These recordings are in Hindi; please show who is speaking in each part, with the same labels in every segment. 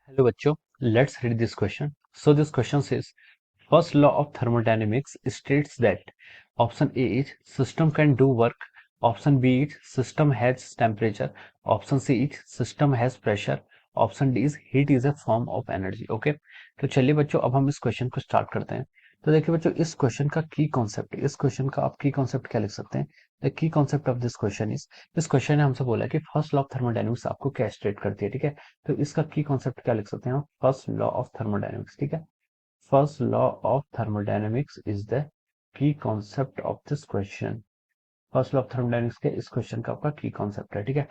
Speaker 1: Hello बच्चों, let's read this question. So this question says, first law of thermodynamics states that option A is system can do work, option B is system has temperature, option C is system has pressure, option D is heat is a form of energy. Okay, तो चलिए बच्चों अब हम इस क्वेश्चन को स्टार्ट करते हैं। तो देखिए बच्चों इस क्वेश्चन का की कॉन्सेप्ट, इस क्वेश्चन का आप की कॉन्सेप्ट क्या लिख सकते हैं? The key concept of this question is, इस क्वेश्चन ने हमसे बोला कि फर्स्ट लॉ ऑफ थर्मोडायनेमिक्स आपको क्या स्टेट करती है, ठीक है। तो इसका की कॉन्सेप्ट क्या लिख सकते हैं हम? फर्स्ट लॉ ऑफ थर्मोडायनेमिक्स, ठीक है। First law of thermodynamics is the key concept of this question. First law of thermodynamics के इस क्वेश्चन का आपका की कॉन्सेप्ट है, ठीक है।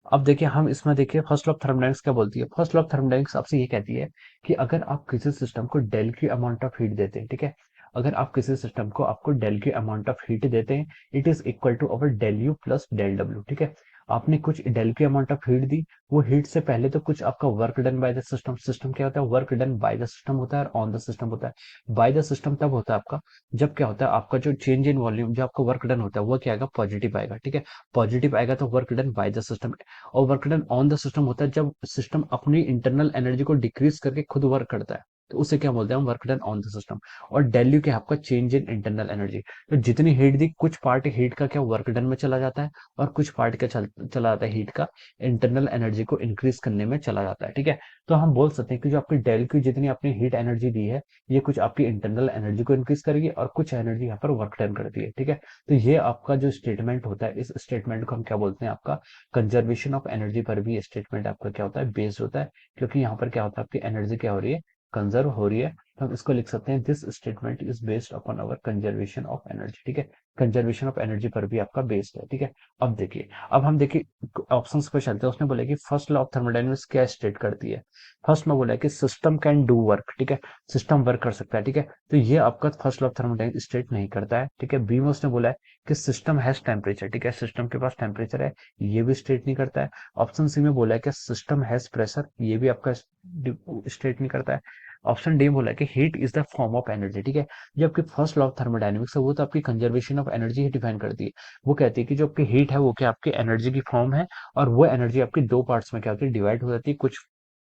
Speaker 1: अब देखिए हम इसमें देखिए फर्स्ट लॉ ऑफ थर्मोडायनेमिक्स क्या बोलती है। फर्स्ट लॉ ऑफ थर्मोडायनेमिक्स आपसे ये कहती है कि अगर आप किसी सिस्टम को डेल की अमाउंट ऑफ हीट देते हैं, ठीक है, अगर आप किसी सिस्टम को आपको डेल की अमाउंट ऑफ हीट देते हैं, it is equal to our del U plus del W, ठीक है। आपने कुछ डेल की अमाउंट ऑफ हीट दी, वो हीट से पहले तो कुछ आपका work done by the system, system क्या होता है, work done by the system होता है और ऑन द सिस्टम होता है। बाय द सिस्टम तब होता है आपका जब क्या होता है, आपका जो चेंज इन वॉल्यूम, जो आपका वर्क डन होता है वो क्या आएगा, पॉजिटिव आएगा, ठीक है। पॉजिटिव आएगा तो work done by the system. और work done on the system होता है जब सिस्टम अपनी इंटरनल एनर्जी को डिक्रीज करके खुद वर्क करता है, तो उसे क्या बोलते हैं हम, work done on the system. और डेल्यू क्या है आपका, चेंज इन इंटरनल एनर्जी। तो जितनी हीट दी, कुछ पार्ट हीट का क्या वर्क डन में चला जाता है और कुछ पार्ट क्या चला जाता है हीट का इंटरनल एनर्जी को इंक्रीज करने में चला जाता है, ठीक है। तो हम बोल सकते हैं कि जो आपकी डेल की जितनी आपने हीट एनर्जी दी है, ये कुछ आपकी इंटरनल एनर्जी को इंक्रीज करेगी और कुछ एनर्जी यहाँ पर वर्क डन करती है, ठीक है। तो ये आपका जो स्टेटमेंट होता है, इस स्टेटमेंट को हम क्या बोलते हैं, आपका कंजर्वेशन ऑफ एनर्जी पर भी स्टेटमेंट आपका क्या होता है, बेस्ड होता है। क्योंकि यहाँ पर क्या होता है, आपकी एनर्जी क्या हो रही है, कंजर्व हो रही है। तो हम इसको लिख सकते हैं, this statement is based upon our conservation of energy, ठीक है। कंजर्वेशन ऑफ एनर्जी पर भी आपका बेस्ड है, ठीक है। अब देखिए, अब हम देखिए ऑप्शंस पे चलते हैं। उसने बोला कि फर्स्ट लॉ ऑफ थर्मोडायनेमिक्स क्या स्टेट करती है। फर्स्ट में बोला है कि सिस्टम कैन डू वर्क, ठीक है, सिस्टम वर्क कर सकता है, ठीक है। तो ये आपका first law of thermodynamics state नहीं करता है, ठीक है। बी में उसने बोला है कि सिस्टम हैज टेम्परेचर, ठीक है, सिस्टम के पास टेम्परेचर है, ये भी स्टेट नहीं करता है। ऑप्शन सी में बोला है कि सिस्टम हैज प्रेशर, ये भी आपका स्टेट नहीं करता है। ऑप्शन डी बोला है कि heat is the form of energy, ठीक है। जो आपकी फर्स्ट लॉ ऑफ थर्मोडायनेमिक्स है वो तो आपकी conservation of energy he define करती है। वो कहती है कि जो आपकी हीट है वो क्या आपकी एनर्जी की फॉर्म है, और वो एनर्जी आपकी दो पार्ट्स में क्या होती है, डिवाइड हो जाती है। कुछ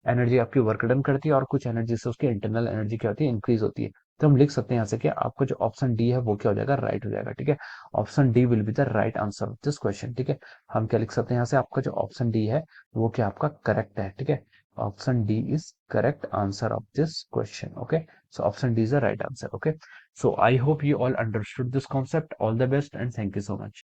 Speaker 1: एनर्जी आपकी वर्क डन करती है और कुछ एनर्जी से उसकी इंटरनल एनर्जी क्या होती है, इंक्रीज होती है। तो हम लिख सकते हैं यहाँ से कि आपका जो ऑप्शन डी है वो क्या हो जाएगा, राइट हो जाएगा, ठीक है। Option D will be the right answer of this question, ठीक है। हम क्या लिख सकते हैं यहाँ से, आपका जो ऑप्शन डी है वो क्या आपका करेक्ट है, ठीक है। Option D is correct answer of this question, okay. So option D is the right answer, okay. So I hope you all understood this concept. All the best and thank you so much.